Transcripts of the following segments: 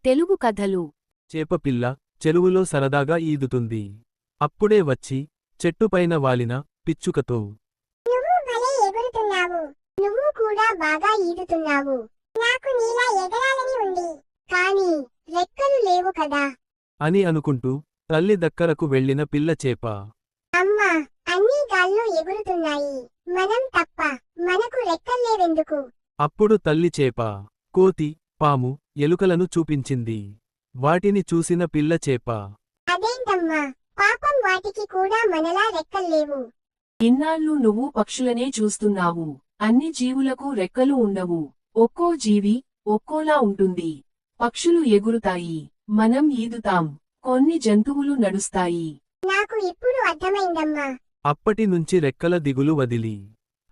తెలుగు కథలు. చేపపిల్ల చెరువులో సరదాగా ఈదుతుంది. అప్పుడే వచ్చి చెట్టుపైన వాలిన పిచ్చుకతో, నువ్వు భలే ఎగురుతున్నావు. నువ్వు కూడా బాగా ఈదుతున్నావు. నాకు నీలా ఎగరాలని ఉంది, కానీ రెక్కలు లేవు కదా. అని అనుకుంటూ తల్లి దగ్గరకు వెళ్ళిన పిల్ల చేప, అమ్మా, అన్నీ గాల్లో ఎగురుతున్నాయి. మనం తప్ప మనకు రెక్కల్లేవెందుకు? అప్పుడు తల్లి చేప కోతి, పాము, ఎలుకలను చూపించింది. వాటిని చూసిన పిల్ల చేప, అదేంటమ్మా, పాపం వాటికి కూడా మనలా రెక్కల్లేవు. ఇన్నాళ్ళు నువ్వు పక్షులనే చూస్తున్నావు. అన్ని జీవులకు రెక్కలు ఉండవు. ఒక్కో జీవి ఒక్కోలా ఉంటుంది. పక్షులు ఎగురుతాయి, మనం ఈదుతాం, కొన్ని జంతువులు నడుస్తాయి. నాకు ఇప్పుడు అర్థమైందమ్మా. అప్పటినుంచి రెక్కల దిగులు వదిలి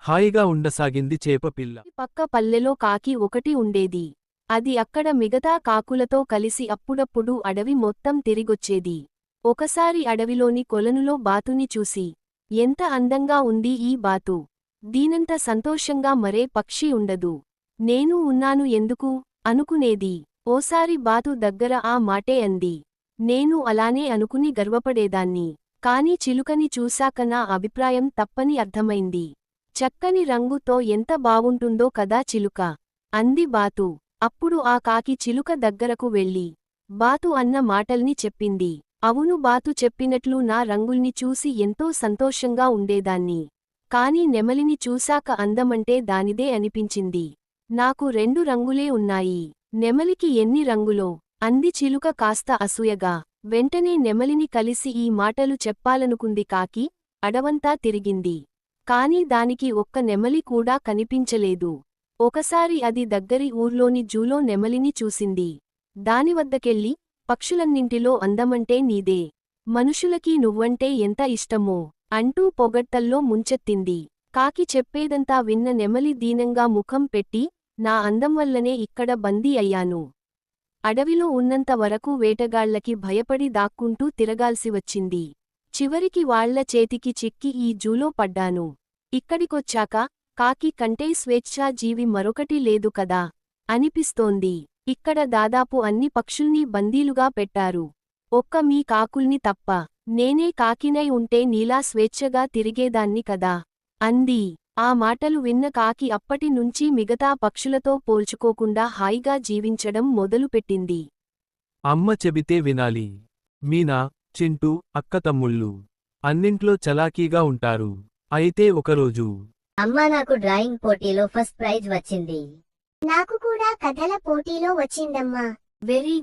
హాయిగా ఉండసాగింది చేపపిల్ల. పక్క పల్లెలో కాకి ఒకటి ఉండేది. అది అక్కడ మిగతా కాకులతో కలిసి అప్పుడప్పుడు అడవి మొత్తం తిరిగొచ్చేది. ఒకసారి అడవిలోని కొలనులో బాతుని చూసి, ఎంత అందంగా ఉంది ఈ బాతు. దీనంత సంతోషంగా మరే పక్షి ఉండదు. నేను ఉన్నాను ఎందుకు అనుకునేది. ఓసారి బాతు దగ్గర ఆ మాటే అంది. నేను అలానే అనుకుని గర్వపడేదాన్ని. కాని చిలుకని చూశాక నా అభిప్రాయం తప్పని అర్థమైంది. చక్కని రంగుతో ఎంత బావుంటుందో కదా చిలుక, అంది బాతు. అప్పుడు ఆ కాకి చిలుక దగ్గరకు వెళ్ళి బాతు అన్న మాటల్ని చెప్పింది. అవును, బాతు చెప్పినట్లు నా రంగుల్ని చూసి ఎంతో సంతోషంగా ఉండేదాన్ని. కాని నెమలిని చూశాక అందమంటే దానిదే అనిపించింది. నాకు 2 రంగులే ఉన్నాయి. నెమలికి ఎన్ని రంగులో, అంది చిలుక కాస్త అసూయగా. వెంటనే నెమలిని కలిసి ఈ మాటలు చెప్పాలనుకుంది కాకి. అడవంతా తిరిగింది. కాని దానికి ఒక్క నెమలి కూడా కనిపించలేదు. ఒకసారి అది దగ్గరి ఊర్లోని జూలో నెమలిని చూసింది. దానివద్దకెళ్ళి, పక్షులన్నింటిలో అందమంటే నీదే. మనుషులకి నువ్వంటే ఎంత ఇష్టమో అంటూ పొగడ్తల్లో ముంచెత్తింది. కాకి చెప్పేదంతా విన్న నెమలి దీనంగా ముఖం పెట్టి, నా అందం వల్లనే ఇక్కడ బందీ అయ్యాను. అడవిలో ఉన్నంత వరకు వేటగాళ్లకి భయపడి దాక్కుంటూ తిరగాల్సి వచ్చింది. చివరికి వాళ్ల చేతికి చిక్కి ఈ జూలో పడ్డాను. ఇక్కడికొచ్చాక కాకి కంటే స్వేచ్ఛా జీవి మరొకటి లేదు కదా అనిపిస్తోంది. ఇక్కడ దాదాపు అన్ని పక్షుల్ని బందీలుగా పెట్టారు. ఒక్క మీ కాకుల్ని తప్ప. నేనే కాకినై ఉంటే నీలా స్వేచ్ఛగా తిరిగేదాన్ని కదా అంది. ఆ మాటలు విన్న కాకి అప్పటి నుంచి మిగతా పక్షులతో పోల్చుకోకుండా హాయిగా జీవించడం మొదలుపెట్టింది. అమ్మ చెబితే వినాలి. మీనా, చింటూ అక్కతమ్ముళ్ళు అన్నింట్లో చలాకీగా ఉంటారు. అయితే ఒకరోజు, అమ్మా, నాకు డ్రాయింగ్ పోటీలో ఫస్ట్ ప్రైజ్ వచ్చింది. నాకు కూడా కథల పోటీలో వచ్చిందమ్మా. వెరీ